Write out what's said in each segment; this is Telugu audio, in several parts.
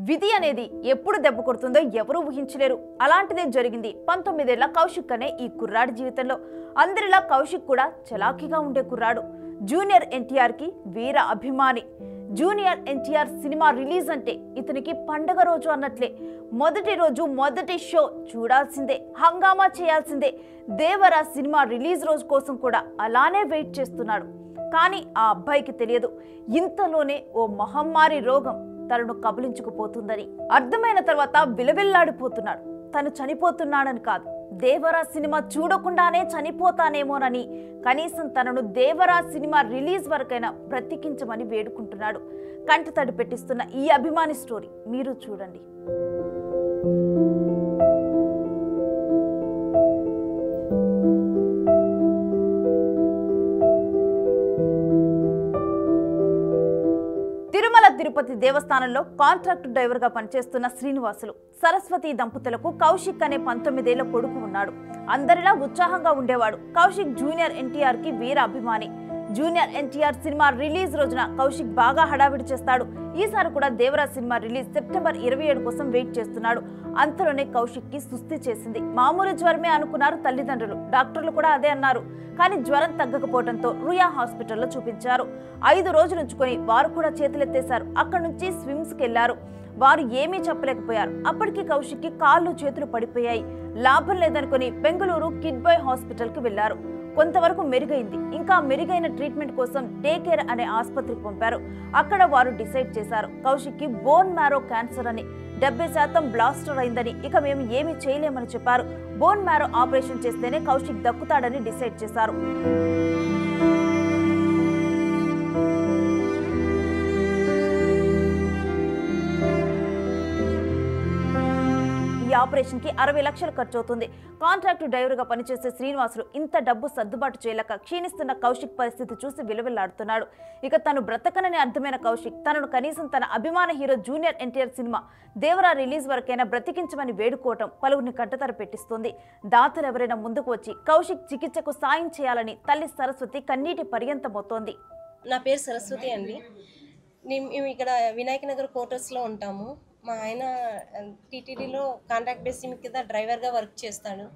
విధి అనేది ఎప్పుడు దెబ్బ కొడుతుందో ఎవరూ ఊహించలేరు. అలాంటిదే జరిగింది 19 ఏళ్ల కౌశిక్ అనే ఈ కుర్రాడి జీవితంలో. అందరిలా కౌశిక్ కూడా చలాకీగా ఉండే కుర్రాడు. జూనియర్ ఎన్టీఆర్ కి వీర అభిమాని. జూనియర్ ఎన్టీఆర్ సినిమా రిలీజ్ అంటే ఇతనికి పండగ రోజు అన్నట్లే. మొదటి రోజు మొదటి షో చూడాల్సిందే, హంగామా చేయాల్సిందే. దేవరా సినిమా రిలీజ్ రోజు కోసం కూడా అలానే వెయిట్ చేస్తున్నాడు. కానీ ఆ అబ్బాయికి తెలియదు, ఇంతలోనే ఓ మహమ్మారి రోగం తనను కబలించుకుపోతుందని. అర్థమైన తర్వాత విలవిల్లాడిపోతున్నాడు. తను చనిపోతున్నాడని కాదు, దేవరా సినిమా చూడకుండానే చనిపోతానేమోనని. కనీసం తనను దేవరా సినిమా రిలీజ్ వరకైనా బ్రతికించమని వేడుకుంటున్నాడు. కంటతడి పెట్టిస్తున్న ఈ అభిమాని స్టోరీ మీరు చూడండి. తిరుమల తిరుపతి దేవస్థానంలో కాంట్రాక్ట్ డ్రైవర్ గా పనిచేస్తున్న శ్రీనివాసులు, సరస్వతి దంపతులకు కౌశిక్ అనే 19 ఏళ్ల కొడుకు ఉన్నాడు. అందరిలా ఉత్సాహంగా ఉండేవాడు. కౌశిక్ జూనియర్ ఎన్టీఆర్ కి వీర అభిమాని. జూనియర్ ఎన్టీఆర్ సినిమా రిలీజ్ రోజున కౌశిక్ బాగా హడావిడి చేస్తాడు. ఈసారి కూడా దేవరా సినిమా రిలీజ్ సెప్టెంబర్ 27 కోసం వెయిట్ చేస్తున్నాడు. అంతలోనే కౌశిక్ కి సుస్థి చేసింది. మామూలు జ్వరమే అనుకున్నారు తల్లిదండ్రులు, డాక్టర్లు కూడా అదే అన్నారు. కానీ జ్వరం తగ్గకపోవడంతో రుయా హాస్పిటల్లో చూపించారు. 5 రోజులు ఉంచుకొని వారు కూడా చేతులెత్తేశారు. అక్కడి నుంచి స్విమ్స్కి వెళ్లారు. వారు ఏమీ చెప్పలేకపోయారు. అప్పటికి కౌశిక్ కి కాళ్ళు చేతులు పడిపోయాయి. లాభం లేదనుకుని బెంగళూరు కిడ్ బాయ్ హాస్పిటల్కి వెళ్లారు. కొంతవరకు మెరుగైంది. ఇంకా మెరుగైన ట్రీట్మెంట్ కోసం డే కేర్ అనే ఆసుపత్రికి పంపారు. అక్కడ వారు డిసైడ్ చేశారు, కౌశిక్ కి బోన్ మ్యారో క్యాన్సర్ అని, 70% బ్లాస్టర్ అయిందని. ఇక మేము ఏమీ చేయలేమని చెప్పారు. బోన్ మ్యారో ఆపరేషన్ చేస్తేనే కౌశిక్ దక్కుతాడని డిసైడ్ చేశారు. ఈ ఆపరేషన్ కి 60 లక్షలు ఖర్చు అవుతుంది. కాంట్రాక్ట్ డ్రైవర్ గా పనిచేసే శ్రీనివాసులు ఇంత డబ్బు సర్దుబాటు చేయలేక క్షీణిస్తున్న కౌశిక్ పరిస్థితి చూసి విలువెల్లాడుతున్నాడు. ఇక తను బ్రతకనని అర్థమైన కౌశిక్ తనను కనీసం తన అభిమాన hero junior NTR cinema Devara release వరకైనా బ్రతికించమని వేడుకోవటం పలువురిని కంటతర పెట్టిస్తుంది. దాతలు ఎవరైనా ముందుకు వచ్చి కౌశిక్ చికిత్సకు సాయం చేయాలని తల్లి సరస్వతి కన్నీటి పర్యంతమవుతోంది. నా పేరు సరస్వతి అండి. మేము ఇక్కడ వినాయక నగర్ క్వార్టర్స్లో ఉంటాము. మా ఆయన టీటీడీలో కాంట్రాక్ట్ బేసిస్ కింద డ్రైవర్గా వర్క్ చేస్తాడు.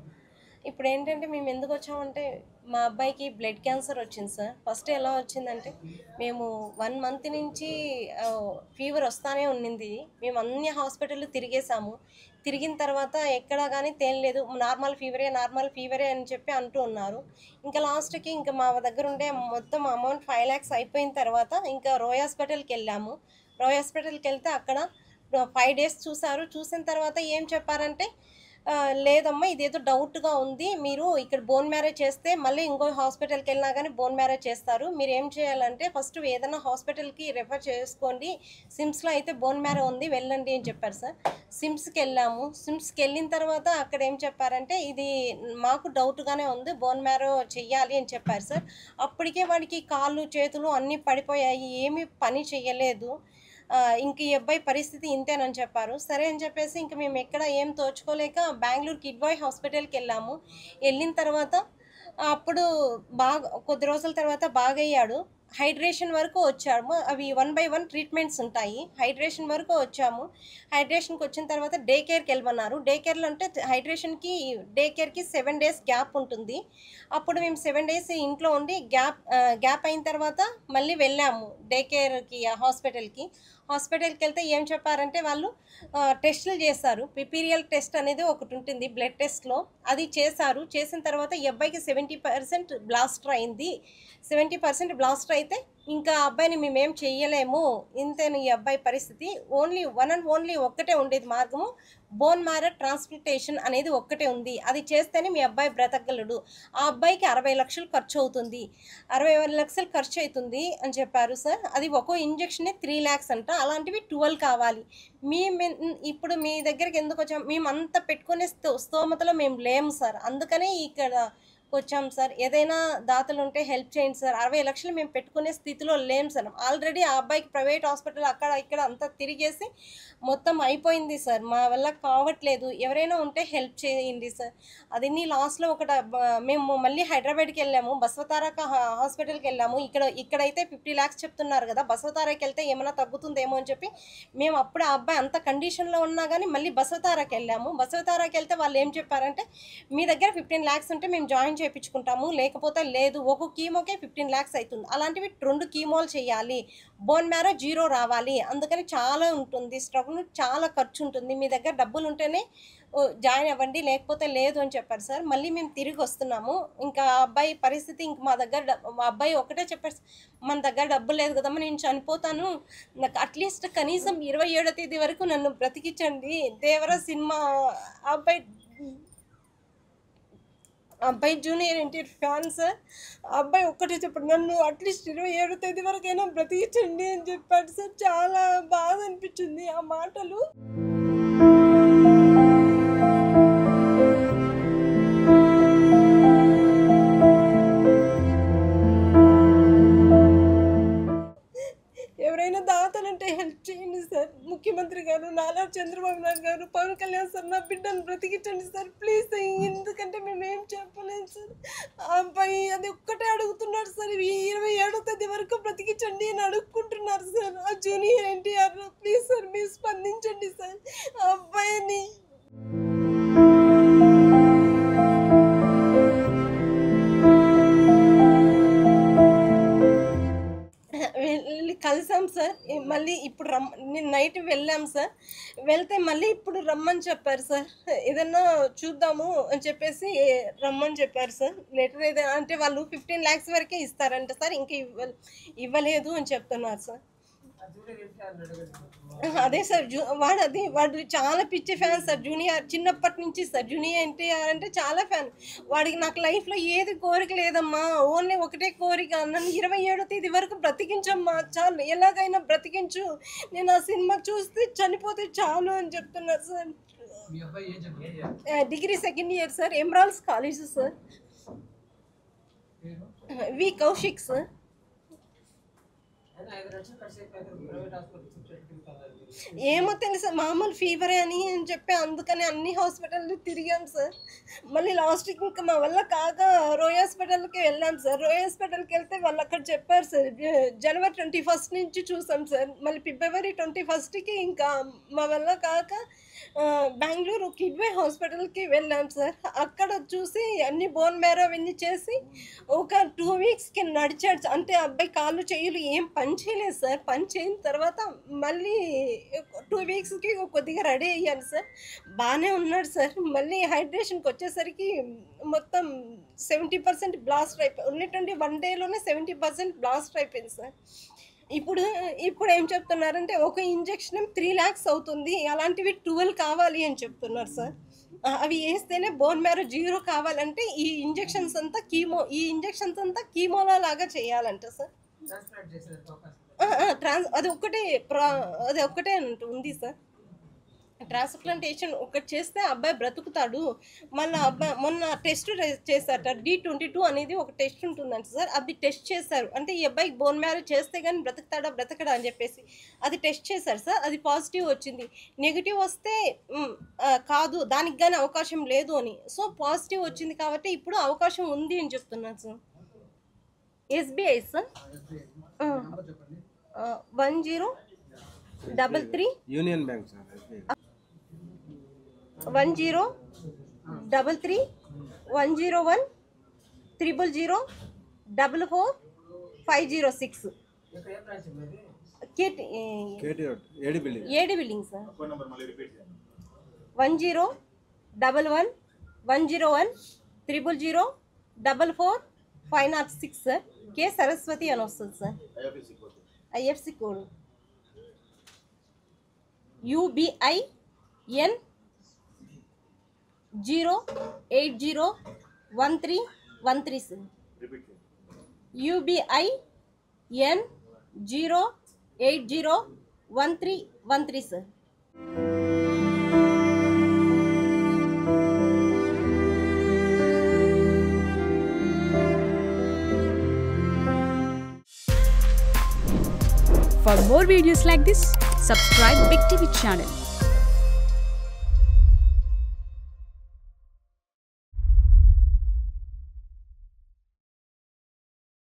ఇప్పుడు ఏంటంటే మేము ఎందుకు వచ్చామంటే మా అబ్బాయికి బ్లడ్ క్యాన్సర్ వచ్చింది సార్. ఫస్ట్ ఎలా వచ్చిందంటే మేము 1 మంత్ నుంచి ఫీవర్ వస్తానే ఉన్నింది. మేము అన్ని హాస్పిటల్ తిరిగేసాము. తిరిగిన తర్వాత ఎక్కడా కానీ తేలలేదు. నార్మల్ ఫీవరే అని చెప్పి అంటూ ఉన్నారు. ఇంకా లాస్ట్కి ఇంకా మా దగ్గర ఉండే మొత్తం అమౌంట్ 5 lakhs అయిపోయిన తర్వాత ఇంకా రోయ్ హాస్పిటల్కి వెళ్ళాము. రోయ్ హాస్పిటల్కి వెళ్తే అక్కడ 5 days చూసారు. చూసిన తర్వాత ఏం చెప్పారంటే, లేదమ్మా ఇదేదో డౌట్గా ఉంది, మీరు ఇక్కడ బోన్ మ్యారేజ్ చేస్తే మళ్ళీ ఇంకో హాస్పిటల్కి వెళ్ళినా కానీ బోన్ మ్యారేజ్ చేస్తారు. మీరు ఏం చేయాలంటే ఫస్ట్ ఏదైనా హాస్పిటల్కి రెఫర్ చేసుకోండి, సిమ్స్లో అయితే బోన్ మ్యారేజ్ ఉంది వెళ్ళండి అని చెప్పారు సార్. సిమ్స్కి వెళ్ళాము. సిమ్స్కి వెళ్ళిన తర్వాత అక్కడ ఏం చెప్పారంటే, ఇది మాకు డౌట్గానే ఉంది, బోన్ మ్యారేజ్ చెయ్యాలి అని చెప్పారు సార్. అప్పటికే వాడికి కాళ్ళు చేతులు అన్నీ పడిపోయాయి, ఏమీ పని చెయ్యలేదు. ఇంక ఈ అబ్బాయి పరిస్థితి ఇంతేనని చెప్పారు. సరే అని చెప్పేసి ఇంక మేము ఎక్కడ ఏం తోచుకోలేక బెంగళూరు కిడ్ బాయ్ హాస్పిటల్కి వెళ్ళాము. వెళ్ళిన తర్వాత అప్పుడు కొద్ది రోజుల తర్వాత బాగయ్యాడు. హైడ్రేషన్ వరకు వచ్చాము. అవి 1 by 1 ట్రీట్మెంట్స్ ఉంటాయి. హైడ్రేషన్ వరకు వచ్చాము. హైడ్రేషన్కి వచ్చిన తర్వాత డే కేర్కి వెళ్ళమన్నారు. డే కేర్లో అంటే హైడ్రేషన్కి డే కేర్కి 7 days గ్యాప్ ఉంటుంది. అప్పుడు మేము 7 days ఇంట్లో ఉండి గ్యాప్ అయిన తర్వాత మళ్ళీ వెళ్ళాము డే కేర్కి హాస్పిటల్కి వెళ్తే ఏం చెప్పారంటే వాళ్ళు టెస్టులు చేశారు. పిపీరియల్ టెస్ట్ అనేది ఒకటి ఉంటుంది బ్లడ్ టెస్ట్లో, అది చేశారు. చేసిన తర్వాత ఈ అబ్బాయికి 70% బ్లాస్టర్ అయింది. 70% బ్లాస్టర్ అయితే ఇంకా అబ్బాయిని మేమేం చెయ్యలేము, ఇంతేను ఈ అబ్బాయి పరిస్థితి. ఓన్లీ ఒక్కటే ఉండేది మార్గము, బోన్ మ్యారో ట్రాన్స్ప్లాంటేషన్ అనేది ఒక్కటే ఉంది. అది చేస్తేనే మీ అబ్బాయి బ్రతకగలడు. ఆ అబ్బాయికి 60 లక్షలు ఖర్చు అవుతుంది, 60 లక్షలు ఖర్చు అవుతుంది అని చెప్పారు సార్. అది ఒక్కో ఇంజెక్షనే 3 lakhs అంట. అలాంటివి 12 కావాలి. ఇప్పుడు మీ దగ్గరికి ఎందుకు వచ్చాము, మేము అంత పెట్టుకునే స్తోమతలో మేము లేము సార్. అందుకనే ఇక్కడ వచ్చాం సార్. ఏదైనా దాతలు ఉంటే హెల్ప్ చేయండి సార్. 60 లక్షలు మేము పెట్టుకునే స్థితిలో లేం సార్. ఆల్రెడీ ఆ అబ్బాయికి ప్రైవేట్ హాస్పిటల్ అక్కడ ఇక్కడ అంతా తిరిగేసి మొత్తం అయిపోయింది సార్. మా వల్ల కావట్లేదు. ఎవరైనా ఉంటే హెల్ప్ చేయండి సార్. అది లాస్ట్లో మేము మళ్ళీ హైదరాబాద్కి వెళ్ళాము. బసవతారక హాస్పిటల్కి వెళ్ళాము. ఇక్కడైతే 50 lakhs చెప్తున్నారు కదా, బసవతారకి వెళ్తే ఏమైనా తగ్గుతుందేమో అని చెప్పి మేము అప్పుడు ఆ అబ్బాయి అంత కండిషన్లో ఉన్నా కానీ మళ్ళీ బసవతారకి వెళ్ళాము. బసవతారకి వెళ్తే వాళ్ళు ఏం చెప్పారంటే, మీ దగ్గర 15 lakhs ఉంటే మేము జాయిన్ చేయించుకుంటాము, లేకపోతే లేదు. ఒక కీమోకే 15 lakhs అవుతుంది. అలాంటివి 2 కీమోలు చేయాలి, బోన్ మ్యారో 0 రావాలి. అందుకని చాలా ఉంటుంది స్ట్రగుల్, చాలా ఖర్చు ఉంటుంది. మీ దగ్గర డబ్బులు ఉంటేనే జాయిన్ అవ్వండి, లేకపోతే లేదు అని చెప్పారు సార్. మళ్ళీ మేము తిరిగి వస్తున్నాము. ఇంకా ఆ అబ్బాయి పరిస్థితి ఇంక మా అబ్బాయి ఒకటే చెప్పారు, మన దగ్గర డబ్బులు లేదు కదమ్మా, నేను చనిపోతాను, నాకు అట్లీస్ట్ కనీసం 27వ తేదీ వరకు నన్ను బ్రతికించండి. దేవర సినిమా అబ్బాయి జూనియర్ ఎన్టీఆర్ ఫ్యాన్ సార్. ఆ అబ్బాయి ఒక్కటే చెప్పాడు, నన్ను అట్లీస్ట్ 27వ తేదీ వరకైనా బ్రతికించండి అని చెప్పాడు సార్. చాలా బాధ అనిపించింది ఆ మాటలు. ఎవరైనా దాతలంటే హెల్ప్ చేయండి సార్. ముఖ్యమంత్రి గారు, నారా చంద్రబాబు నాయుడు గారు, పవన్ కళ్యాణ్ సార్, నా బిడ్డను బ్రతికించండి సార్ ప్లీజ్. ఎందుకంటే మేమేం చెప్పలేము సార్. ఆ అబ్బాయి అది ఒక్కటే అడుగుతున్నాడు సార్, 27వ తేదీ వరకు బ్రతికించండి అని అడుక్కుంటున్నారు సార్. ఆ జూనియర్ ఎన్టీఆర్ ప్లీజ్ సార్, మీరు స్పందించండి సార్ ఆ అబ్బాయిని. వెళ్ళి కలిసాం సార్. మళ్ళీ ఇప్పుడు నేను నైట్ వెళ్ళాం సార్. వెళ్తే మళ్ళీ ఇప్పుడు రమ్మని చెప్పారు సార్. ఏదన్నా చూద్దాము అని చెప్పేసి రమ్మని చెప్పారు సార్. లెటర్ ఏదైనా అంటే వాళ్ళు 15 lakhs వరకే ఇస్తారంట సార్, ఇంకా ఇవ్వలేదు అని చెప్తున్నారు సార్. అదే సార్, వాడు చాలా పిచ్చి ఫ్యాన్ సార్. జూనియర్ చిన్నప్పటి నుంచి సార్, జూనియర్ ఎన్టీఆర్ అంటే చాలా ఫ్యాన్. వాడికి నాకు లైఫ్లో ఏది కోరిక లేదమ్మా, ఓన్లీ ఒకటే కోరిక, నన్ను 27వ తేదీ వరకు బ్రతికించమ్మా, చాలు, ఎలాగైనా బ్రతికించు, నేను ఆ సినిమా చూస్తే చనిపోతే చాలు అని చెప్తున్నారు sir. Degree 2nd year sir, Emeralds college sir. V Kaushik sir. ఏమో తెలుసా, మామూలు ఫీవరే అని చెప్పి అందుకని అన్ని హాస్పిటల్ తిరిగాం సార్. మళ్ళీ లాస్ట్కి ఇంకా మా వల్ల కాక రోయ్ హాస్పిటల్కి వెళ్ళాం సార్. రోయ్ హాస్పిటల్కి వెళ్తే వాళ్ళు అక్కడ చెప్పారు సార్, జనవరి 21st నుంచి చూసాం సార్. మళ్ళీ ఫిబ్రవరి 21st ఇంకా మా వల్ల కాక బెంగళూరు కిడ్వే హాస్పిటల్కి వెళ్ళాం సార్. అక్కడ చూసి అన్ని బోన్ మ్యారో అవన్నీ చేసి ఒక 2 weeksకి నడిచాడు. అంటే అబ్బాయి కాళ్ళు చేయులు ఏం పని చేయలేదు సార్. పని చేయని తర్వాత మళ్ళీ 2 weeksకి కొద్దిగా రెడీ అయ్యాను సార్. బాగానే ఉన్నాడు సార్. మళ్ళీ హైడ్రేషన్కి వచ్చేసరికి మొత్తం 70% బ్లాస్ట్ అయిపోయి, ఉన్నటువంటి 1 dayలోనే 70% బ్లాస్ట్ అయిపోయింది సార్. ఇప్పుడు ఏం చెప్తున్నారంటే ఒక ఇంజెక్షన్ 3 lakhs అవుతుంది, అలాంటివి 12 కావాలి అని చెప్తున్నారు సార్. అవి వేస్తేనే బోన్ మ్యారో 0 కావాలంటే ఈ ఇంజెక్షన్స్ అంతా కీమోలా లాగా చేయాలంట సార్. అది ఒక్కటే ఉంది సార్. ట్రాన్స్ప్లాంటేషన్ ఒకటి చేస్తే అబ్బాయి బ్రతుకుతాడు. మళ్ళీ అబ్బాయి మొన్న టెస్ట్ చేశారట, D22 అనేది ఒక టెస్ట్ ఉంటుందంట సార్. అది టెస్ట్ చేశారు. అంటే ఈ అబ్బాయికి బోన్ మ్యారో చేస్తే కానీ బ్రతకడా అని చెప్పేసి అది టెస్ట్ చేశారు సార్. అది పాజిటివ్ వచ్చింది. నెగిటివ్ వస్తే కాదు, దానికి కానీ అవకాశం లేదు అని. సో పాజిటివ్ వచ్చింది కాబట్టి ఇప్పుడు అవకాశం ఉంది అని చెప్తున్నారు sir. SBI sir 1033 Union Bank sir. 1033 101 000 44 506 ఏడి building sir. 1011 101 000 44 506 sir. K Saraswati అని వస్తుంది sir. IFC code UBIN 0801313 sir. UBIN 0801313 sir. For more videos like this, subscribe Big TV channel.